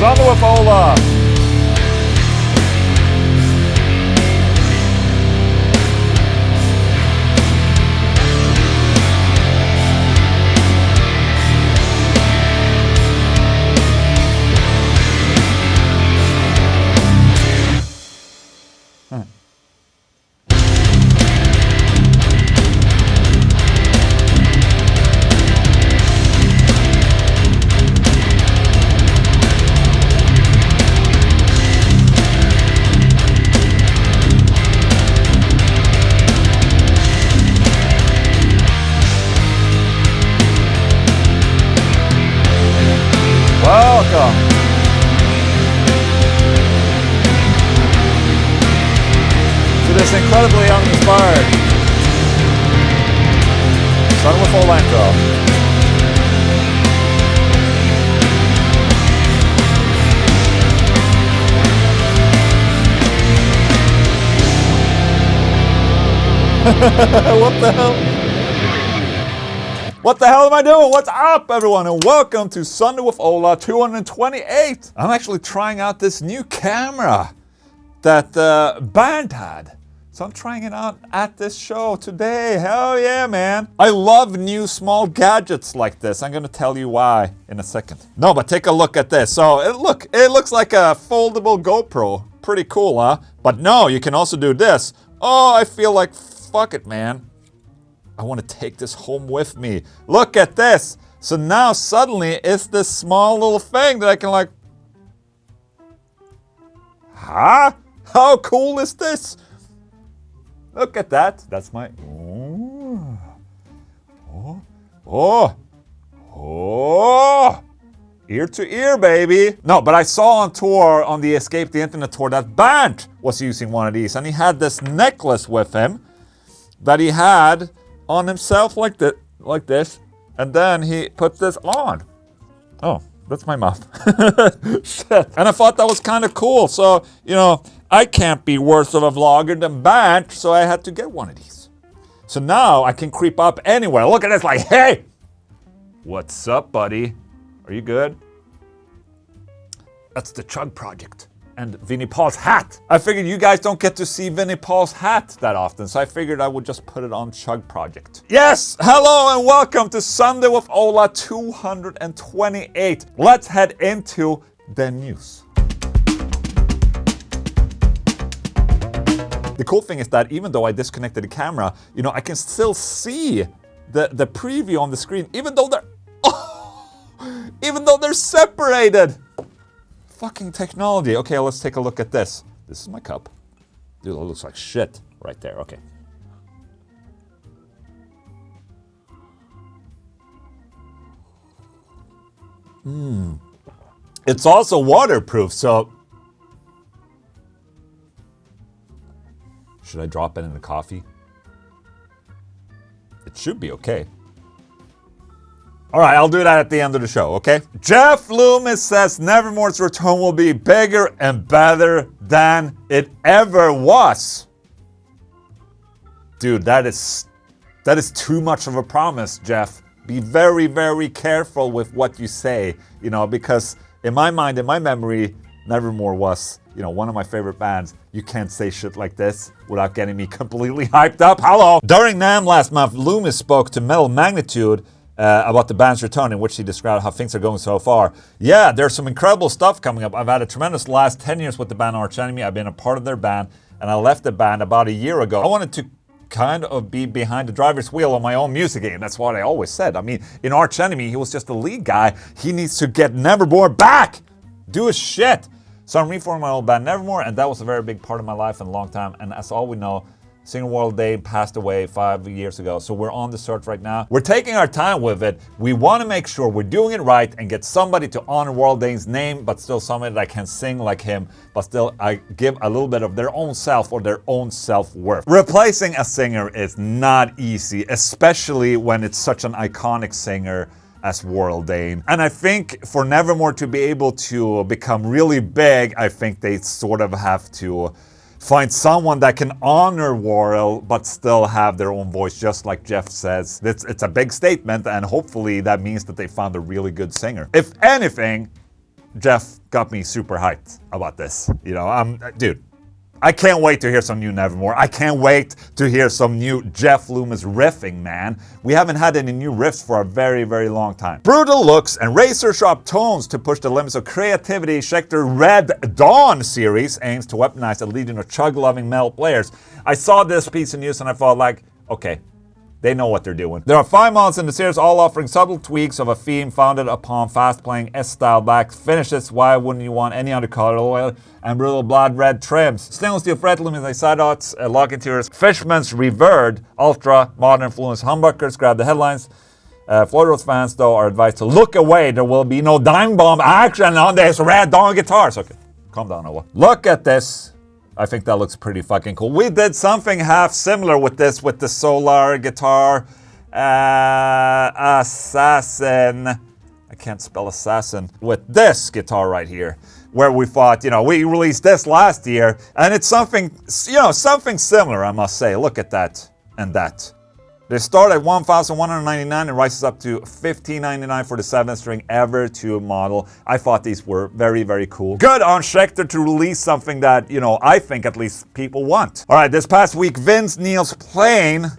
Sunday with Ola. Welcome to this incredibly uninspired Son with Ola intro. What the hell? What the hell am I doing? What's up, everyone? And welcome to Sunday with Ola 228. I'm actually trying out this new camera that the band had. So I'm trying it out at this show today. Hell yeah, man. I love new small gadgets like this. I'm gonna tell you why in a second. No, but take a look at this. So it looks like a foldable GoPro. Pretty cool, huh? But no, you can also do this. Oh, I feel like, fuck it, man. I want to take this home with me. Look at this. So now suddenly it's this small little thing that I can like... Huh? How cool is this? Look at that. That's my... Oh. Ear to ear, baby. No, but I saw on tour, on the Escape the Internet tour, that Band was using one of these. And he had this necklace with him that he had on himself like this, and then he put this on. Oh, that's my mouth. Shit. And I thought that was kind of cool. So, you know, I can't be worse of a vlogger than Bant, so I had to get one of these. So now I can creep up anywhere. Look at this, like, hey! What's up, buddy? Are you good? That's the Chug Project. And Vinnie Paul's hat. I figured you guys don't get to see Vinnie Paul's hat that often, so I figured I would just put it on Chug Project. Yes, hello and welcome to Sunday with Ola 228. Let's head into the news. The cool thing is that even though I disconnected the camera, you know, I can still see the preview on the screen, even though they're separated. Fucking technology. Okay, let's take a look at this. This is my cup. Dude, it looks like shit right there. Okay. It's also waterproof, so... Should I drop it in the coffee? It should be okay. All right, I'll do that at the end of the show, okay? Jeff Loomis says Nevermore's return will be bigger and better than it ever was. Dude, that is too much of a promise, Jeff. Be very, very careful with what you say, you know, because in my mind, in my memory, Nevermore was, you know, one of my favorite bands. You can't say shit like this without getting me completely hyped up. Hello! During NAMM last month, Loomis spoke to Metal Magnitude about the band's return, in which he described how things are going so far. Yeah, there's some incredible stuff coming up. I've had a tremendous last 10 years with the band Arch Enemy. I've been a part of their band, and I left the band about a year ago. I wanted to kind of be behind the driver's wheel on my own music game. That's what I always said. I mean, in Arch Enemy, he was just the lead guy. He needs to get Nevermore back! Do his shit! So I'm reforming my old band Nevermore, and that was a very big part of my life in a long time. And as all we know, singer World Dane passed away 5 years ago, so we're on the search right now. We're taking our time with it. We want to make sure we're doing it right and get somebody to honor World Dane's name, but still somebody that can sing like him, but still give a little bit of their own self or their own self-worth. Replacing a singer is not easy, especially when it's such an iconic singer as World Dane. And I think for Nevermore to be able to become really big, I think they sort of have to find someone that can honor Worrell but still have their own voice, just like Jeff says. It's a big statement, and hopefully that means that they found a really good singer. If anything, Jeff got me super hyped about this. You know, dude, I can't wait to hear some new Nevermore. I can't wait to hear some new Jeff Loomis riffing, man. We haven't had any new riffs for a very, very long time. Brutal looks and razor-sharp tones to push the limits of creativity. Schecter Red Dawn series aims to weaponize a legion of chug-loving metal players. I saw this piece of news and I thought like, okay, they know what they're doing. There are 5 models in the series, all offering subtle tweaks of a theme founded upon fast-playing S-style black finishes. Why wouldn't you want any other color oil and brutal blood red trims? Stainless steel fret luminous side dots, lock interiors, Fishman's Revered, ultra modern influence humbuckers. Grab the headlines. Floydrose fans though are advised to look away. There will be no dime bomb action on this Red Dawn guitars. Okay, calm down, Ola. Look at this. I think that looks pretty fucking cool. We did something half similar with this, with the Solar guitar. Assassin. I can't spell assassin. With this guitar right here, where we thought, you know, we released this last year, and it's something, you know, something similar, I must say. Look at that and that. They start at $1,199 and rises up to $1,599 for the 7-string Ever 2 model. I thought these were very, very cool. Good on Schecter to release something that, you know, I think at least people want. All right, this past week, Vince Neil's plane,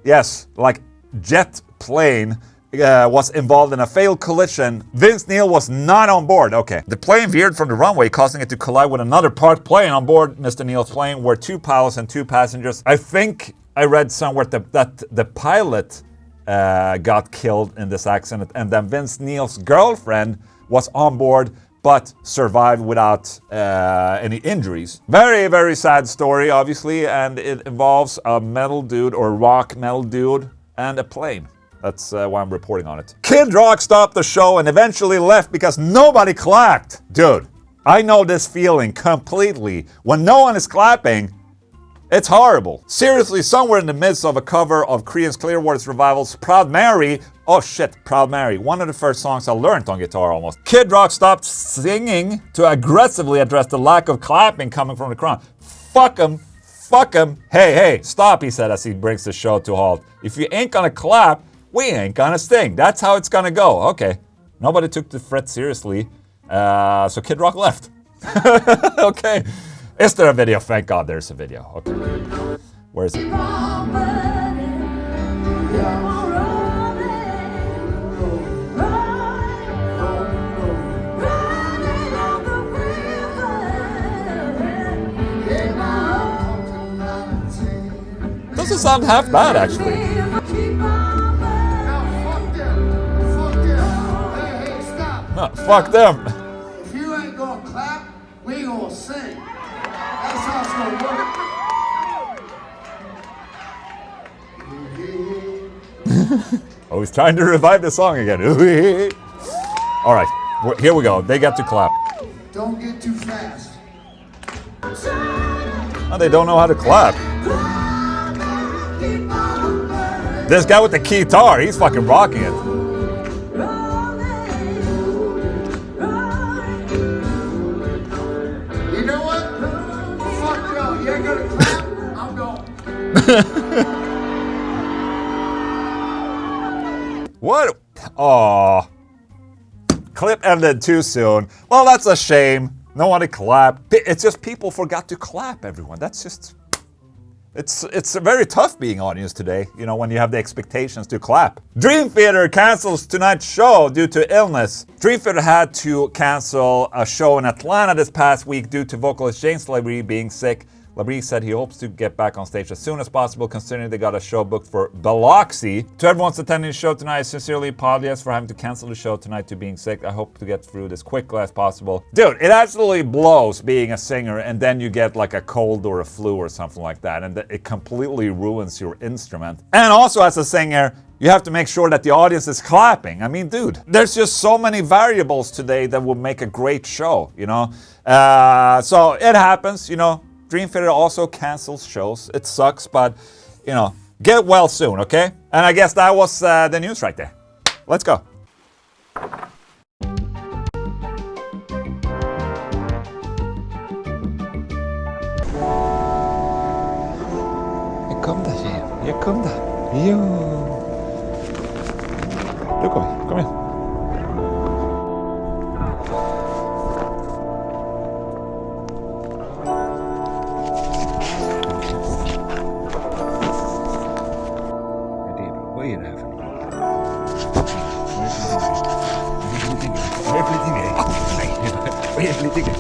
yes, like jet plane, was involved in a failed collision. Vince Neil was not on board. Okay. The plane veered from the runway, causing it to collide with another parked plane. On board Mr. Neil's plane were 2 pilots and 2 passengers. I think I read somewhere that the pilot got killed in this accident, and then Vince Neil's girlfriend was on board but survived without any injuries. Very, very sad story, obviously, and it involves a metal dude or rock metal dude and a plane. That's why I'm reporting on it. Kid Rock stopped the show and eventually left because nobody clapped. Dude, I know this feeling completely. When no one is clapping, it's horrible. Seriously, somewhere in the midst of a cover of Creedence Clearwater's Revival's Proud Mary, oh shit, Proud Mary, one of the first songs I learned on guitar almost. Kid Rock stopped singing to aggressively address the lack of clapping coming from the crowd. Fuck him, fuck him. Hey, stop, he said as he brings the show to a halt. If you ain't gonna clap, we ain't gonna sing. That's how it's gonna go. Okay. Nobody took the threat seriously, so Kid Rock left. Okay. Is there a video? Thank God there's a video. Okay. Where is it? Doesn't sound half bad, actually. No, fuck them. If you ain't gonna clap, we gonna sing. That's how it's gonna work. Oh, he's trying to revive the song again. All right, here we go. They got to clap. Don't get too fast. Oh, they don't know how to clap. This guy with the guitar, he's fucking rocking it. You know what? Fuck y'all. You ain't gonna clap? I'm going. What? Aw. Clip ended too soon. Well, that's a shame. No one to clap. It's just people forgot to clap, everyone. That's just... It's very tough being audience today, you know, when you have the expectations to clap. Dream Theater cancels tonight's show due to illness. Dream Theater had to cancel a show in Atlanta this past week due to vocalist James Labrie being sick. Labrie said he hopes to get back on stage as soon as possible, considering they got a show booked for Biloxi. To everyone attending the show tonight, I sincerely apologize for having to cancel the show tonight to being sick. I hope to get through this quickly as possible. Dude, it absolutely blows being a singer and then you get like a cold or a flu or something like that, and it completely ruins your instrument. And also as a singer, you have to make sure that the audience is clapping. I mean, dude, there's just so many variables today that will make a great show, you know? So it happens, you know. Dream Theater also cancels shows. It sucks, but, you know, get well soon, okay? And I guess that was the news right there. Let's go. Här kom det, tjejen. Här kom det. Jo. Du kom igen. Vad är det här för något? Vad är det för liten grej? Vad är det för liten grej?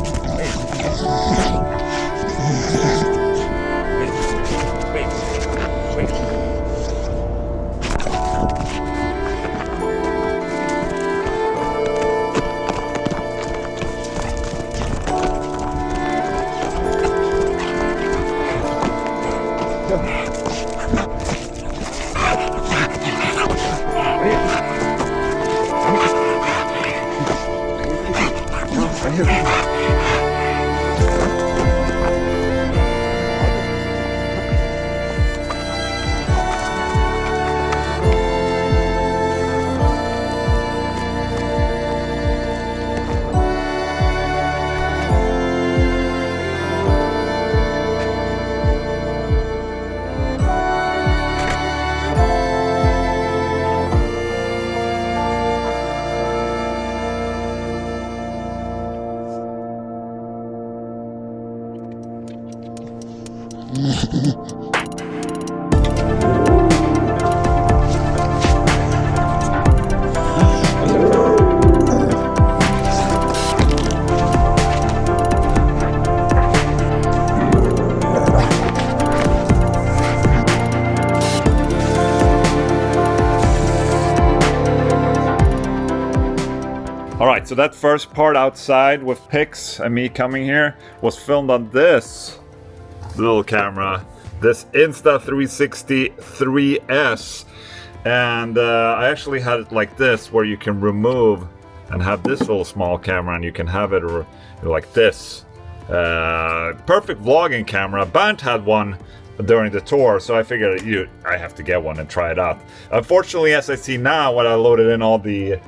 Alright, so that first part outside with pics and me coming here was filmed on this little camera, this Insta360 3S, and I actually had it like this, where you can remove and have this little small camera, and you can have it like this. Perfect vlogging camera. Bernd had one during the tour, so I figured I have to get one and try it out. Unfortunately, as I see now, when I loaded in all the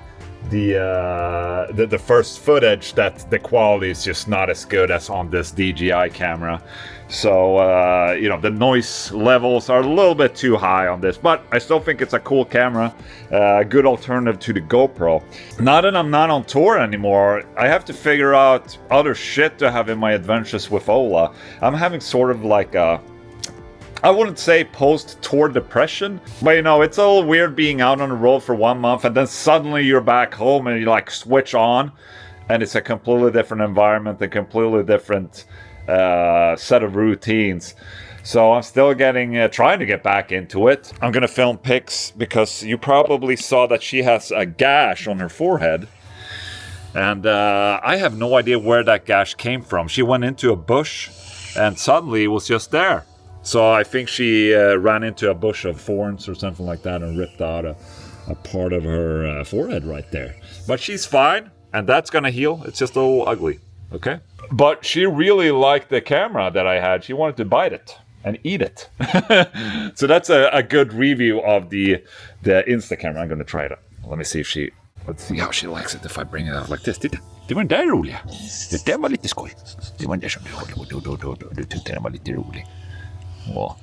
first footage, that the quality is just not as good as on this DJI camera. So you know, the noise levels are a little bit too high on this, but I still think it's a cool camera, good alternative to the GoPro. Now that I'm not on tour anymore, I have to figure out other shit to have in my adventures with Ola. I'm having sort of like a, I wouldn't say post-tour depression, but you know, it's a little weird being out on the road for 1 month and then suddenly you're back home and you like switch on and it's a completely different environment, a completely different set of routines. So I'm still trying to get back into it. I'm gonna film pics because you probably saw that she has a gash on her forehead. And I have no idea where that gash came from. She went into a bush and suddenly it was just there. So I think she ran into a bush of thorns or something like that and ripped out a part of her forehead right there. But she's fine, and that's gonna heal. It's just a little ugly, okay? But she really liked the camera that I had. She wanted to bite it and eat it. So that's a good review of the Insta camera. I'm gonna try it out. Let me see if let's see how she likes it if I bring it out like this. Titta, det var den där roliga. Det där var lite skoj. Det var den där som du tyckte den var lite rolig. Well,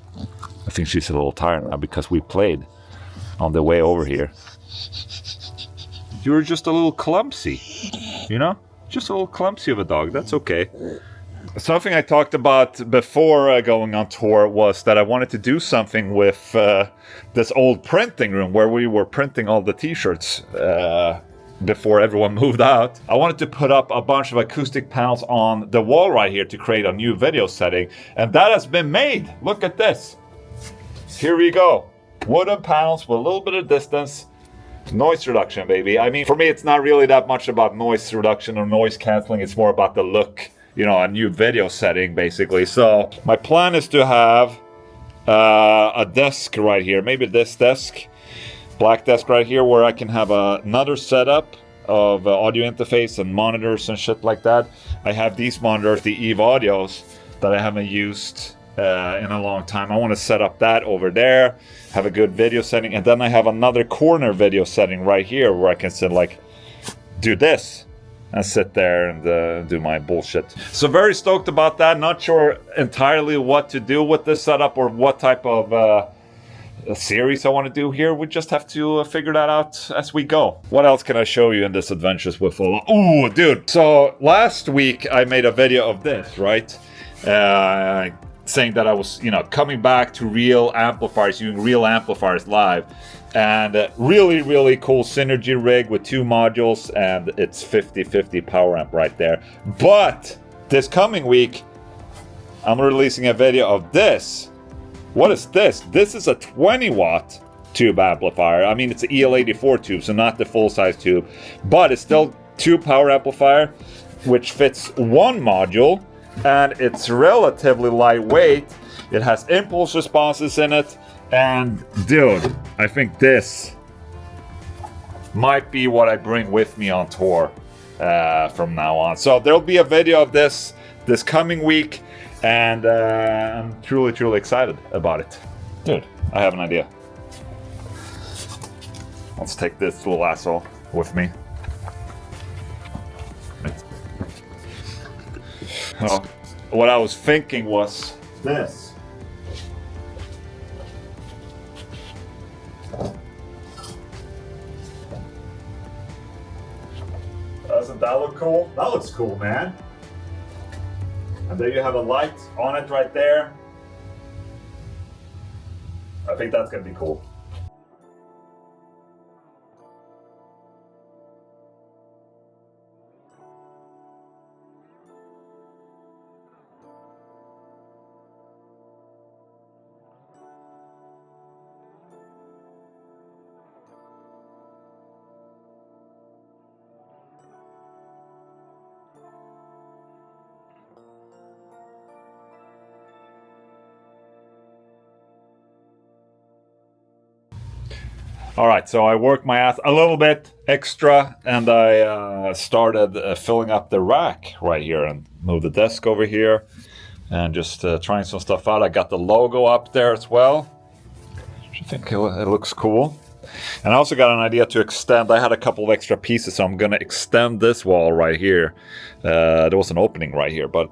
I think she's a little tired now because we played on the way over here. You were just a little clumsy, you know? Just a little clumsy of a dog. That's okay. Something I talked about before going on tour was that I wanted to do something with this old printing room where we were printing all the t-shirts before everyone moved out. I wanted to put up a bunch of acoustic panels on the wall right here to create a new video setting, and that has been made. Look at this. Here we go. Wooden panels with a little bit of distance. Noise reduction, baby. I mean, for me, it's not really that much about noise reduction or noise canceling. It's more about the look, you know, a new video setting, basically. So my plan is to have a desk right here, maybe this desk. Black desk right here where I can have another setup of audio interface and monitors and shit like that. I have these monitors, the Eve Audios, that I haven't used in a long time. I want to set up that over there, have a good video setting, and then I have another corner video setting right here where I can sit like, do this and sit there and do my bullshit. So very stoked about that. Not sure entirely what to do with this setup or what type of a series I want to do here. We just have to figure that out as we go. What else can I show you in this Adventures with Ola? Ooh, dude. So last week I made a video of this, right? Saying that I was, you know, coming back to real amplifiers, using real amplifiers live. And really, really cool synergy rig with 2 modules, and it's 50-50 power amp right there. But this coming week, I'm releasing a video of this. What is this? This is a 20 watt tube amplifier. I mean, it's an EL84 tube, so not the full-size tube, but it's still 2 power amplifier, which fits 1 module, and it's relatively lightweight. It has impulse responses in it, and dude, I think this might be what I bring with me on tour from now on. So there'll be a video of this coming week, and I'm truly, truly excited about it. Dude, I have an idea. Let's take this little asshole with me. Oh, what I was thinking was this. Doesn't that look cool? That looks cool, man. And there you have a light on it right there. I think that's gonna be cool. All right, so I worked my ass a little bit extra, and I started filling up the rack right here and moved the desk over here and just trying some stuff out. I got the logo up there as well. I think it looks cool. And I also got an idea to extend. I had a couple of extra pieces, so I'm going to extend this wall right here. There was an opening right here, but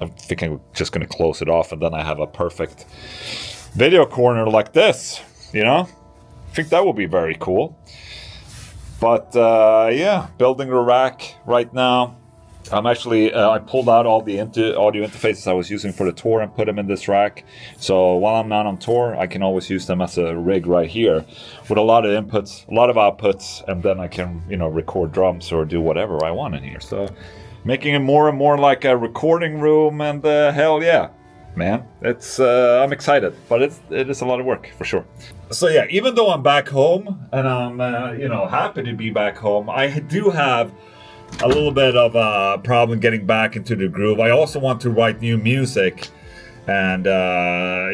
I'm thinking I'm just going to close it off, and then I have a perfect video corner like this, you know? I think that will be very cool. But yeah, building the rack right now. I'm actually, I pulled out all the audio interfaces I was using for the tour and put them in this rack. So while I'm not on tour, I can always use them as a rig right here with a lot of inputs, a lot of outputs, and then I can, you know, record drums or do whatever I want in here. So making it more and more like a recording room, and hell yeah, man, it's I'm excited, but it is a lot of work for sure. So yeah, even though I'm back home and I'm you know, happy to be back home, I do have a little bit of a problem getting back into the groove. I also want to write new music, and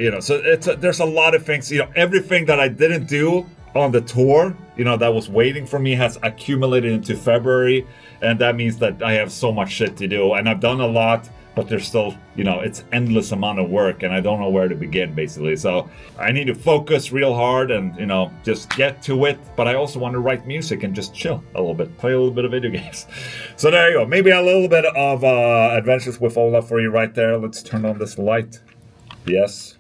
you know, so there's a lot of things, you know, everything that I didn't do on the tour, you know, that was waiting for me has accumulated into February, and that means that I have so much shit to do, and I've done a lot, but there's still, you know, it's endless amount of work, and I don't know where to begin, basically. So I need to focus real hard and, you know, just get to it. But I also want to write music and just chill a little bit, play a little bit of video games. So there you go. Maybe a little bit of Adventures with Ola for you right there. Let's turn on this light. Yes.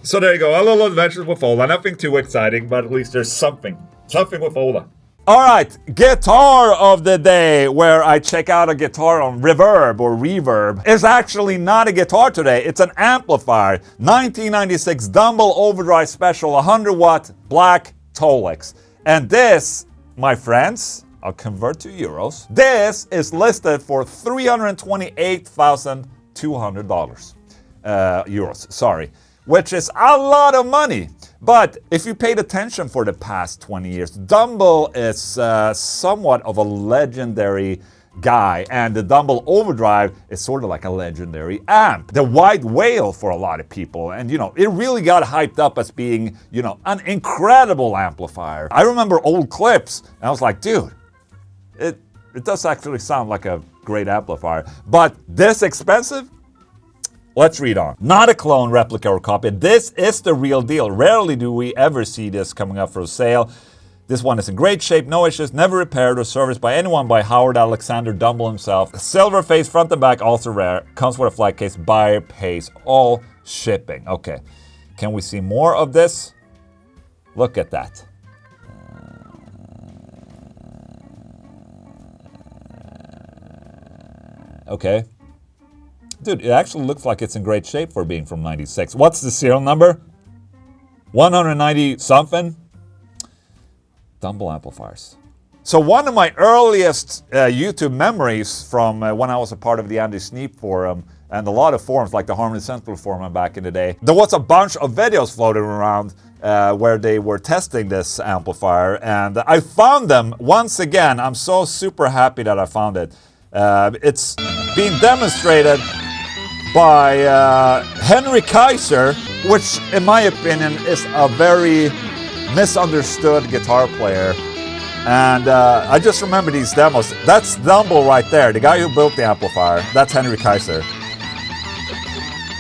So there you go. A little Adventures with Ola. Nothing too exciting, but at least there's something with Ola. All right, guitar of the day, where I check out a guitar on Reverb or Reverb. It's actually not a guitar today, it's an amplifier. 1996 Dumble Overdrive Special 100 watt black Tolex. And this, my friends, I'll convert to euros. This is listed for $328,200. Euros, sorry. Which is a lot of money. But if you paid attention for the past 20 years, Dumble is somewhat of a legendary guy, and the Dumble Overdrive is sort of like a legendary amp. The white whale for a lot of people, and you know, it really got hyped up as being, you know, an incredible amplifier. I remember old clips, and I was like, dude, it does actually sound like a great amplifier. But this expensive? Let's read on. Not a clone, replica, or copy. This is the real deal. Rarely do we ever see this coming up for sale. This one is in great shape, no issues, never repaired or serviced by anyone by Howard Alexander Dumble himself. Silver face, front and back, also rare. Comes with a flat case. Buyer pays all shipping. Okay, can we see more of this? Look at that. Okay. Dude, it actually looks like it's in great shape for being from 96. What's the serial number? 190 something? Dumble Amplifiers. So one of my earliest YouTube memories from when I was a part of the Andy Sneap forum and a lot of forums like the Harmony Central forum back in the day, there was a bunch of videos floating around where they were testing this amplifier, and I found them once again. I'm so super happy that I found it. It's being demonstrated by Henry Kaiser, which in my opinion is a very misunderstood guitar player. And I just remember these demos. That's Dumble right there, the guy who built the amplifier. That's Henry Kaiser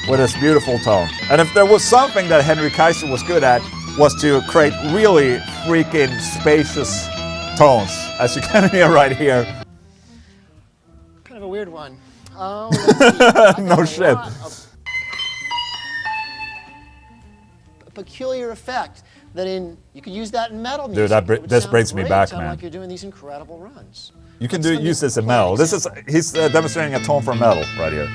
with his beautiful tone. And if there was something that Henry Kaiser was good at, was to create really freaking spacious tones, as you can hear right here. Kind of a weird one. No shit. A peculiar effect that you could use that in metal music. Dude, this brings me back, man. Like you're doing these incredible runs. You can use this in metal. He's demonstrating a tone from metal right here.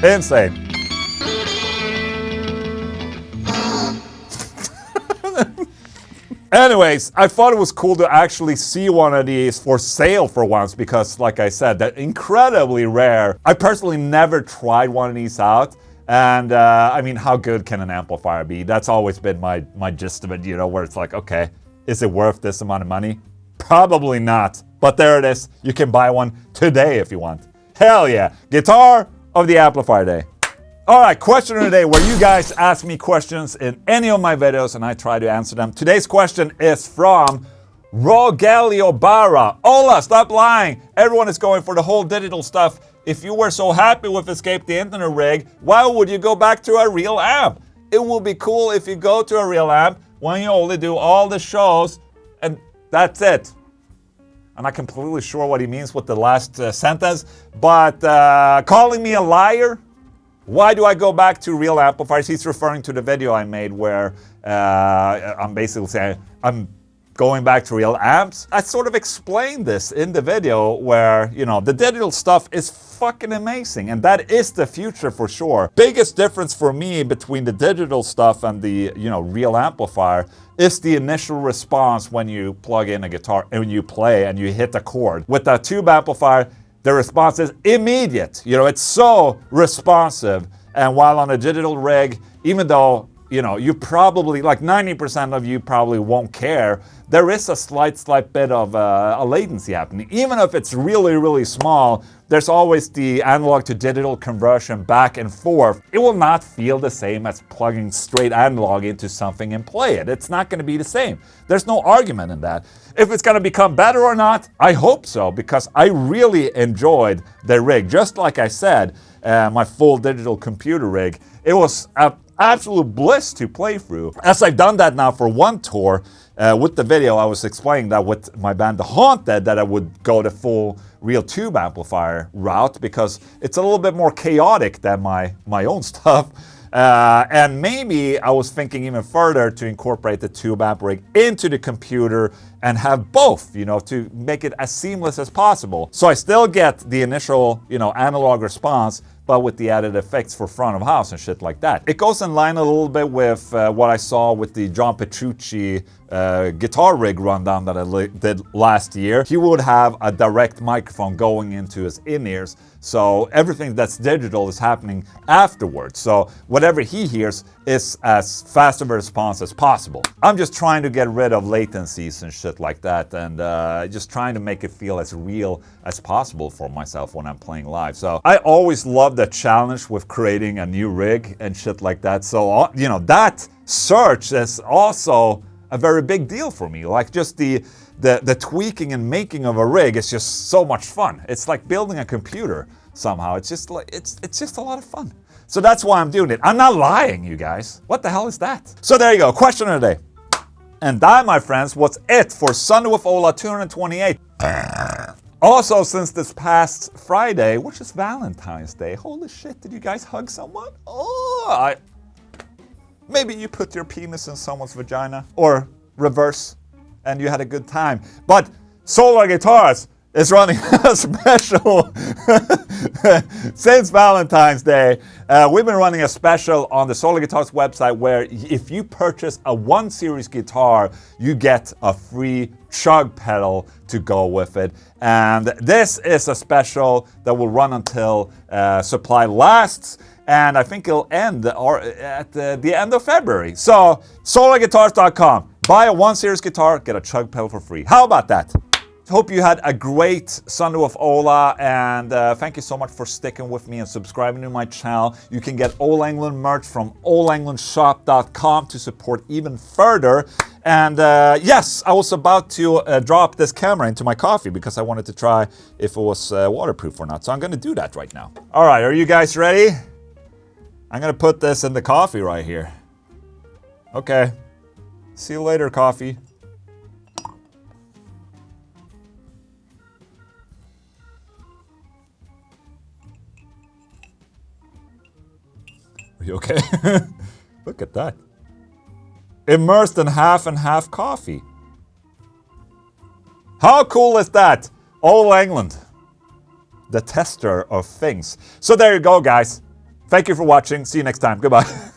Insane. Anyways, I thought it was cool to actually see one of these for sale for once because, like I said, they're incredibly rare. I personally never tried one of these out. And I mean, how good can an amplifier be? That's always been my gist of it, you know, where it's like, okay, is it worth this amount of money? Probably not. But there it is. You can buy one today if you want. Hell yeah. Guitar of the Amplifier Day. All right, question of the day, where you guys ask me questions in any of my videos and I try to answer them. Today's question is from Rogelio Barra. Ola, stop lying. Everyone is going for the whole digital stuff. If you were so happy with Escape the Internet rig, why would you go back to a real amp? It will be cool if you go to a real amp when you only do all the shows and that's it. I'm not completely sure what he means with the last sentence, but calling me a liar? Why do I go back to real amplifiers? He's referring to the video I made where I'm basically saying I'm going back to real amps. I sort of explained this in the video where, you know, the digital stuff is fucking amazing and that is the future for sure. Biggest difference for me between the digital stuff and the, you know, real amplifier is the initial response when you plug in a guitar and when you play and you hit a chord. With that tube amplifier, the response is immediate. You know, it's so responsive. And while on a digital rig, even though, you know, you probably, like 90% of you probably won't care, there is a slight bit of a latency happening. Even if it's really, really small, there's always the analog to digital conversion back and forth. It will not feel the same as plugging straight analog into something and play it. It's not going to be the same. There's no argument in that. If it's going to become better or not, I hope so, because I really enjoyed the rig. Just like I said, my full digital computer rig, it was an absolute bliss to play through. As I've done that now for one tour, with the video, I was explaining that with my band The Haunted, that I would go the full real tube amplifier route because it's a little bit more chaotic than my own stuff. And maybe I was thinking even further to incorporate the tube amp rig into the computer and have both, you know, to make it as seamless as possible. So I still get the initial, you know, analog response, but with the added effects for front of house and shit like that. It goes in line a little bit with what I saw with the John Petrucci guitar rig rundown that I did last year. He would have a direct microphone going into his in-ears, so everything that's digital is happening afterwards. So whatever he hears is as fast of a response as possible. I'm just trying to get rid of latencies and shit like that, and just trying to make it feel as real as possible for myself when I'm playing live. So I always love the challenge with creating a new rig and shit like that. So, you know, that search is also a very big deal for me. Like just the tweaking and making of a rig is just so much fun. It's like building a computer somehow. It's just like, it's just a lot of fun. So that's why I'm doing it. I'm not lying, you guys. What the hell is that? So there you go, question of the day. And that, my friends, was it for Sunday with Ola 228. Also, since this past Friday, which is Valentine's Day, holy shit, did you guys hug someone? Oh, maybe you put your penis in someone's vagina, or reverse, and you had a good time. But Swola guitars, is running a special since Valentine's Day. We've been running a special on the Swola Guitars website where if you purchase a 1 Series guitar, you get a free chug pedal to go with it. And this is a special that will run until supply lasts. And I think it'll end at the end of February. So, SWOLA228.com. Buy a 1 Series guitar, get a chug pedal for free. How about that? Hope you had a great Sunday with Ola, and thank you so much for sticking with me and subscribing to my channel. You can get Ola Englund merch from olaenglundshop.com to support even further. And yes, I was about to drop this camera into my coffee because I wanted to try if it was waterproof or not. So I'm going to do that right now. All right, are you guys ready? I'm going to put this in the coffee right here. Okay. See you later, coffee. Are you okay? Look at that. Immersed in half and half coffee. How cool is that? Ola Englund, the tester of things. So there you go, guys. Thank you for watching. See you next time. Goodbye.